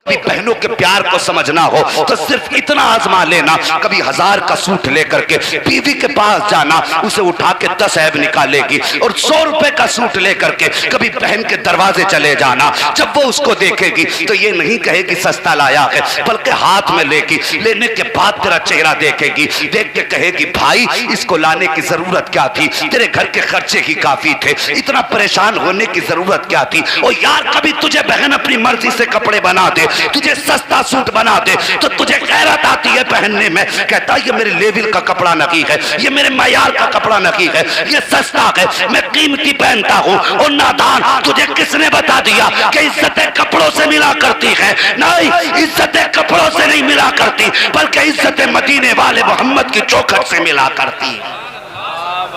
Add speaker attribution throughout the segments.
Speaker 1: भी बहनों के प्यार को समझना हो तो सिर्फ इतना आजमा लेना, कभी 1000 का सूट लेकर के बीवी के पास जाना, उसे उठा के 10 ऐब निकालेगी, और 100 रुपए का सूट लेकर के कभी बहन के दरवाजे चले जाना। जब वो उसको देखेगी तो ये नहीं कहेगी सस्ता लाया है, बल्कि हाथ में लेगी, लेने के बाद तेरा चेहरा देखेगी, देख के कहेगी भाई इसको लाने की जरूरत क्या थी, तेरे घर के खर्चे ही काफी थे, इतना परेशान होने की जरूरत क्या थी। और यार कभी तुझे बहन अपनी मर्जी से कपड़े बना दे, तुझे सस्ता सूट बना दे, तो तुझे गैरत आती है पहनने में, कहता है ये मेरे लेवल का कपड़ा नहीं है, ये मेरे मयार का कपड़ा नहीं है, ये सस्ता है, मैं कीमती पहनता हूँ। और नादान तुझे किसने बता दिया कि इज्जतें कपड़ों से मिला करती है? नहीं, इज्जतें कपड़ों से नहीं मिला करती, बल्कि इज्जतें मदीने वाले मोहम्मद की चौखट से मिला करती है।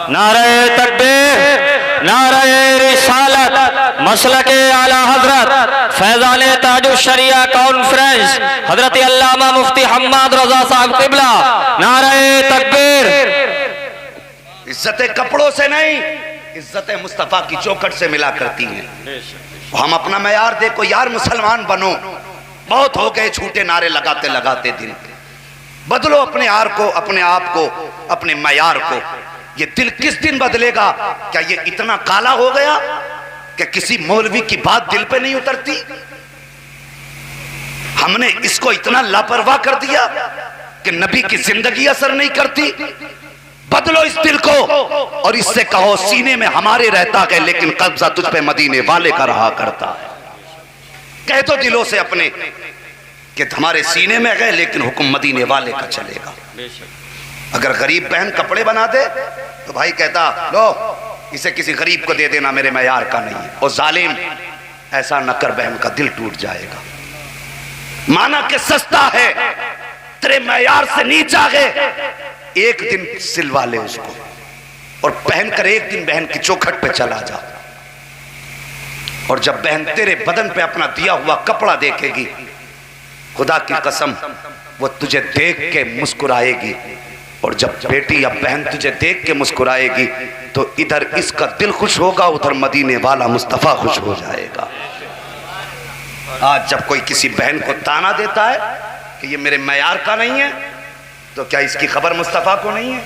Speaker 2: नारे तकबीर, नारे रिसालत, मसलके आला हजरत फैजान ताजुश शरिया कॉन्फ्रेंस हजरत अल्लामा मुफ्ती हम्माद रजा साहब किबला, नारे तकबीर।
Speaker 1: इज्जतें कपड़ों से नहीं, इज्जतें मुस्तफा की चौखट से मिला करती हैं। हम अपना मयार देखो यार, मुसलमान बनो, बहुत हो गए झूठे नारे लगाते लगाते दिन, बदलो अपने यार को, अपने आप को, अपने मयार को। ये दिल किस दिन बदलेगा? क्या ये इतना काला हो गया कि किसी मौलवी की बात दिल पे नहीं उतरती? हमने इसको इतना लापरवाह कर दिया कि नबी की जिंदगी असर नहीं करती। बदलो इस दिल को और इससे कहो सीने में हमारे रहता है, लेकिन कब्जा तुझ पे मदीने वाले का रहा करता है। कह दो दिलों से अपने कि हमारे सीने में गए, लेकिन हुक्म मदीने वाले का चलेगा। अगर गरीब बहन कपड़े बना दे तो भाई कहता लो इसे किसी गरीब को दे देना, मेरे मयार का नहीं है। और जालिम ऐसा न कर, बहन का दिल टूट जाएगा। माना कि सस्ता है, तेरे मयार से नीचा है, एक दिन सिलवा ले उसको और पहन कर एक दिन बहन की चौखट पे चला जा। और जब बहन तेरे बदन पे अपना दिया हुआ कपड़ा देखेगी, खुदा की कसम वो तुझे देख के मुस्कुराएगी। और जब बेटी या बहन तुझे देख के मुस्कुराएगी तो इधर इसका दिल खुश होगा, उधर मदीने वाला मुस्तफ़ा खुश हो जाएगा। आज जब कोई किसी बहन को ताना देता है कि ये मेरे मयार का नहीं है, तो क्या इसकी खबर मुस्तफ़ा को नहीं है?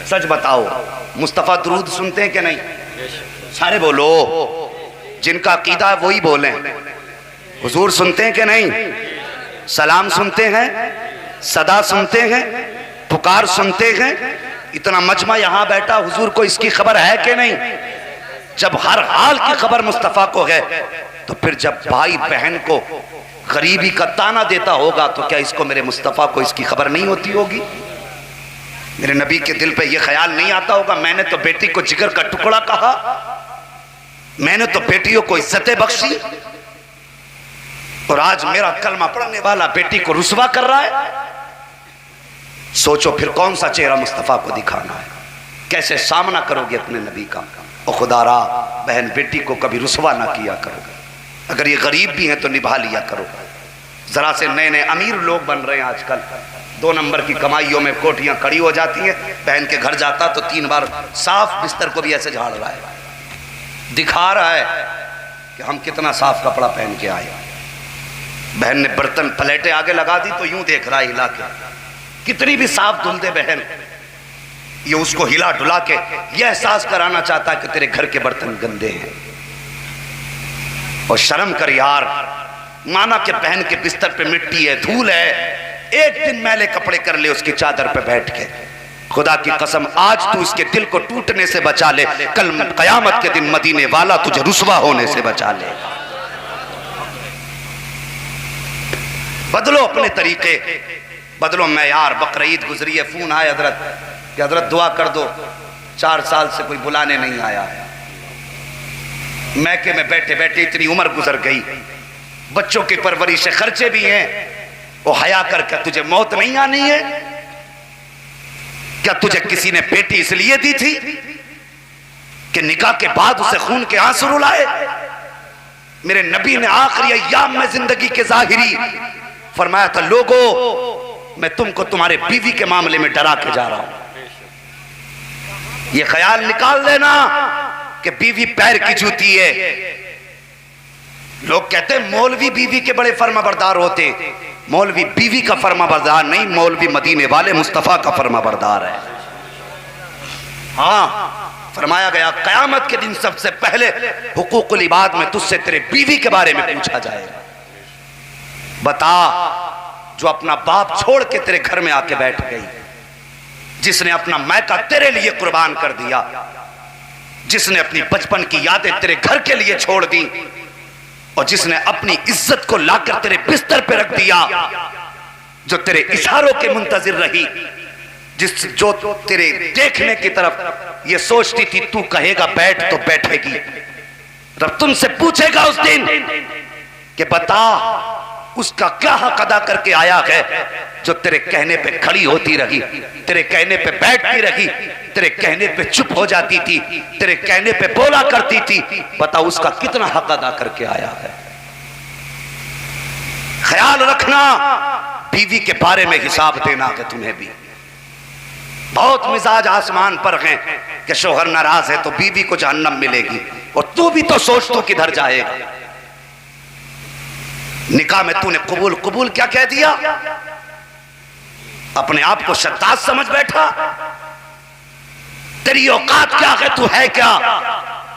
Speaker 1: सच बताओ, मुस्तफ़ा दुरूद सुनते हैं कि नहीं? सारे बोलो, जिनका अकीदा है वही बोले। हुजूर सुनते हैं कि नहीं? सलाम सुनते हैं, सदा सुनते हैं, पुकार सुनते हैं। इतना मजमा यहाँ बैठा, हुजूर को इसकी खबर है कि नहीं? जब हर हाल की खबर मुस्तफ़ा को है, तो फिर जब भाई बहन को गरीबी का ताना देता होगा तो क्या इसको, मेरे मुस्तफ़ा को इसकी खबर नहीं होती होगी? मेरे नबी के दिल पे ये ख्याल नहीं आता होगा मैंने तो बेटी को जिगर का टुकड़ा कहा, मैंने तो बेटियों को इज्जतें बख्शी, और आज मेरा कलमा पढ़ने वाला बेटी को रुसवा कर रहा है। सोचो फिर कौन सा चेहरा मुस्तफ़ा को दिखाना है, कैसे सामना करोगे अपने नबी का। और खुदारा बहन बेटी को कभी रुसवा ना किया करो। अगर ये गरीब भी हैं तो निभा लिया करो। जरा से नए नए अमीर लोग बन रहे हैं आजकल, 2 नंबर की कमाइयों में कोठियां खड़ी हो जाती हैं। बहन के घर जाता तो 3 बार साफ बिस्तर को भी ऐसे झाड़ रहा है, दिखा रहा है कि हम कितना साफ कपड़ा पहन के आए। बहन ने बर्तन प्लेटें आगे लगा दी तो यूं देख रहा है हिला के, कितनी भी साफ धुल दे बहन, ये उसको हिला डुला के यह एहसास कराना चाहता है कि तेरे घर के बर्तन गंदे हैं। और शर्म कर यार, माना कि बहन के बिस्तर पे मिट्टी है, धूल है, एक दिन मैले कपड़े कर ले उसकी चादर पे बैठ के। खुदा की कसम आज तू इसके दिल को टूटने से बचा ले, कल कयामत के दिन मदीने वाला तुझे रुसवा होने से बचा ले। बदलो अपने तरीके, बदलो। मैं यार बकरीद गुजरी है, फोन आया हजरत कि हजरत दुआ कर दो, 4 साल से कोई बुलाने नहीं आया है। मैके में बैठे बैठे इतनी उम्र गुजर गई, बच्चों की परवरिश खर्चे भी हैं, वो हया करके तुझे मौत नहीं आनी है? क्या तुझे किसी ने बेटी इसलिए दी थी कि निकाह के बाद उसे खून के आंसू रुलाए? मेरे नबी ने आखिरी अय्याम में जिंदगी के जाहिरी फरमाया था, लोगों मैं तुमको तुम्हारे बीवी के मामले में डरा के जा रहा हूं। ये ख्याल निकाल लेना कि बीवी पैर की जूती है, लोग कहते हैं मौलवी बीवी के बड़े फर्माबरदार होते, मौलवी बीवी का फर्माबरदार नहीं, मौलवी मदीने वाले मुस्तफा का फर्माबरदार है। हाँ, फरमाया गया कयामत के दिन सबसे पहले हुकूकुल इबाद में तुझसे तेरे बीवी के बारे में पूछा जाएगा। बता, जो अपना बाप छोड़ के तेरे घर में आके बैठ गई, जिसने अपना मैका तेरे लिए कुर्बान कर दिया, जिसने अपनी बचपन की यादें तेरे घर के लिए छोड़ दी, और जिसने अपनी इज्जत को लाकर तेरे बिस्तर पे रख दिया, जो तेरे इशारों के मुंतजिर रही, जो तेरे देखने की तरफ ये सोचती थी तू कहेगा बैठ तो बैठेगी। रब तुमसे पूछेगा उस दिन कि बता उसका क्या हक अदा करके आया है, जो तेरे कहने पे खड़ी होती रही, तेरे कहने पे बैठती रही, तेरे कहने पे चुप हो जाती थी, तेरे कहने पे बोला करती थी। बता उसका कितना हक अदा करके आया है। ख्याल रखना, बीवी के बारे में हिसाब देना है तुम्हें भी। बहुत मिजाज आसमान पर हैं कि शोहर नाराज है तो बीवी को जहन्नम मिलेगी, और तू भी तो सोच तू किधर जाएगा। निकाह में तूने कबूल कबूल क्या कह दिया, अपने आप को शद्दाद समझ बैठा। तेरी औकात क्या है, तू है क्या?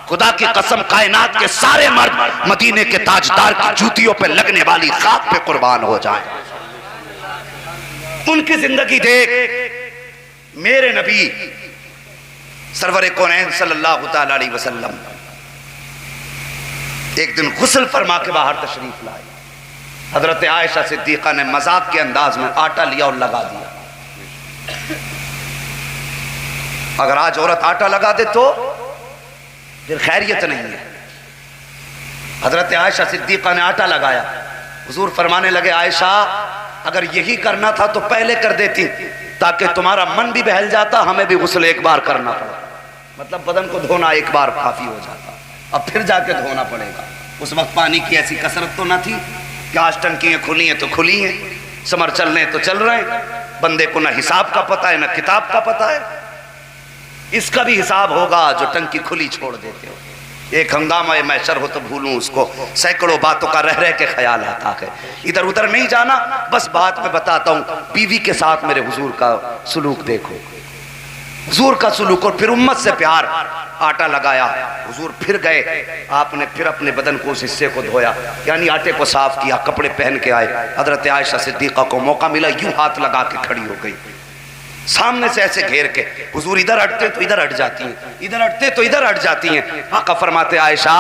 Speaker 1: खुदा की कसम, कायनात के सारे मर्द मदीने के ताजदार की जूतियों पे लगने वाली खाक पे कुर्बान हो जाएं। उनकी जिंदगी देख। मेरे नबी सरवर कौनैन सल्लल्लाहु ताला अलैहि वसल्लम एक दिन गुस्ल फरमा के बाहर तशरीफ लाए। हजरत आयशा सिद्दीका ने मजाक के अंदाज में आटा लिया और लगा दिया। अगर आज औरत आटा लगा दे तो फिर खैरियत नहीं है। हजरत आयशा सिद्दीका ने आटा लगाया। हुजूर फरमाने लगे, आयशा अगर यही करना था तो पहले कर देती, ताकि तुम्हारा मन भी बहल जाता, हमें भी गुस्ल एक बार करना पड़ा। मतलब बदन को धोना एक बार काफी हो जाता, अब फिर जाके धोना पड़ेगा। उस वक्त पानी की ऐसी कसरत तो ना थी कि आज टंकियां खुली हैं तो खुली हैं, समर चल रहे हैं तो चल रहे हैं। बंदे को ना हिसाब का पता है ना किताब का पता है। इसका भी हिसाब होगा जो टंकी खुली छोड़ देते हो। एक हंगामा मैशर हो तो भूलूं उसको, सैकड़ों बातों का रह रह के ख्याल आता है। इधर उधर नहीं जाना, बस बात में बताता हूं। बीवी के साथ मेरे हुजूर का सुलूक देखो, हुजूर का सुलूक, और फिर उम्मत से प्यार। आटा लगाया, हुजूर फिर गए, आपने फिर अपने बदन को उस हिस्से को धोया, यानी आटे को साफ किया, कपड़े पहन के आए। हजरत आयशा सिद्दीका को मौका मिला, यूं हाथ लगा के खड़ी हो गई, सामने से ऐसे घेर के। हुजूर इधर हटते तो इधर हट जाती हैं, इधर हटते तो इधर हट जाती हैं। आका फरमाते, आयशा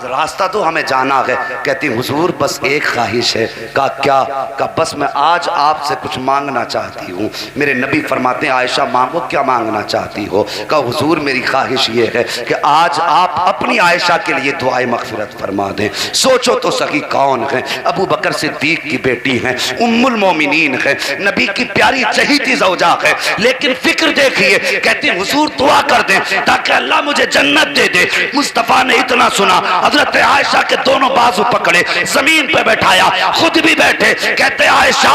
Speaker 1: रास्ता तो हमें जाना है। कहती हुजूर बस एक ख्वाहिश है। का क्या? का बस मैं आज आपसे कुछ मांगना चाहती हूँ। मेरे नबी फरमाते हैं, आयशा मांगो, क्या मांगना चाहती हो? का हुजूर मेरी ख्वाहिश ये है कि आज आप अपनी आयशा के लिए दुआए मगफिरत फरमा दें। सोचो तो सही कौन है? अबू बकर सिद्दीक की बेटी हैं, उम्मुल मोमिनीन है, नबी की प्यारी चहीती ज़ौजा है। लेकिन फिक्र देखिए, कहती हुजूर दुआ कर दें ताकि अल्लाह मुझे जन्नत दे दे। मुस्तफा ने इतना सुना, हजरत आयशा के दोनों बाजू पकड़े, जमीन पे बैठाया, खुद भी बैठे। कहते आयशा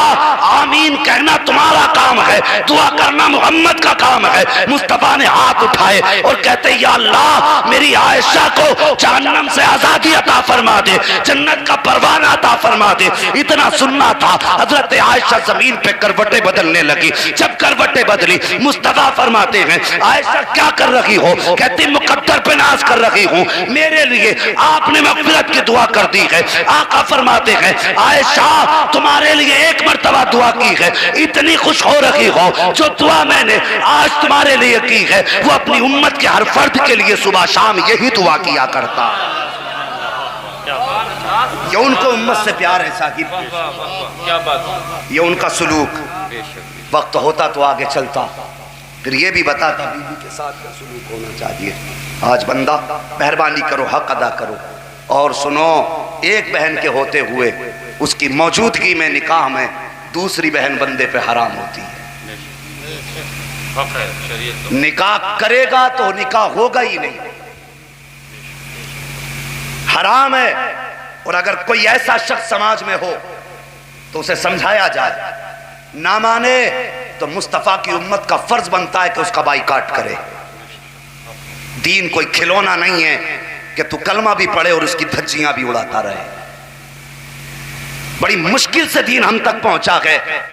Speaker 1: आमीन कहना तुम्हारा काम है, दुआ करना मोहम्मद का काम है। मुस्तफा ने हाथ उठाए और कहते या अल्लाह मेरी आयशा को जहन्नम से आजादी अता फरमा दे, जन्नत का परवाना अता फरमा दे। इतना सुनना था। हजरत आयशा जमीन पे करवटें बदलने लगी। जब करवटें बदली, मुस्तफा फरमाते हैं, आयशा क्या कर रही हो? कहती मुकद्दर पे नाज कर रही हूँ, मेरे लिए आपने मग़फ़िरत की दुआ कर दी है। आका फरमाते हैं, आयशा तुम्हारे लिए एक मर्तबा दुआ की है, इतनी खुश हो रही हो। जो दुआ मैंने आज तुम्हारे लिए की है वो अपनी उम्मत के हर फर्द के लिए सुबह शाम यही दुआ किया करता। ये उनको उम्मत से प्यार है साकिब,
Speaker 2: क्या बात,
Speaker 1: ये उनका सुलूक। वक्त होता तो आगे चलता, फिर ये भी बताता बीवी के साथ क्या सुलूक होना चाहिए। आज बंदा मेहरबानी करो, हक अदा करो। और सुनो, एक बहन के होते हुए उसकी मौजूदगी में निकाह में दूसरी बहन बंदे पे हराम होती है। निकाह करेगा तो निकाह होगा ही नहीं, हराम है। और अगर कोई ऐसा शख्स समाज में हो तो उसे समझाया जाए, ना माने तो मुस्तफा की उम्मत का फर्ज बनता है कि उसका बाइकाट करे। दीन कोई खिलौना नहीं है कि तू कलमा भी पढ़े और उसकी धज्जियां भी उड़ाता रहे। बड़ी मुश्किल से दीन हम तक पहुंचा है।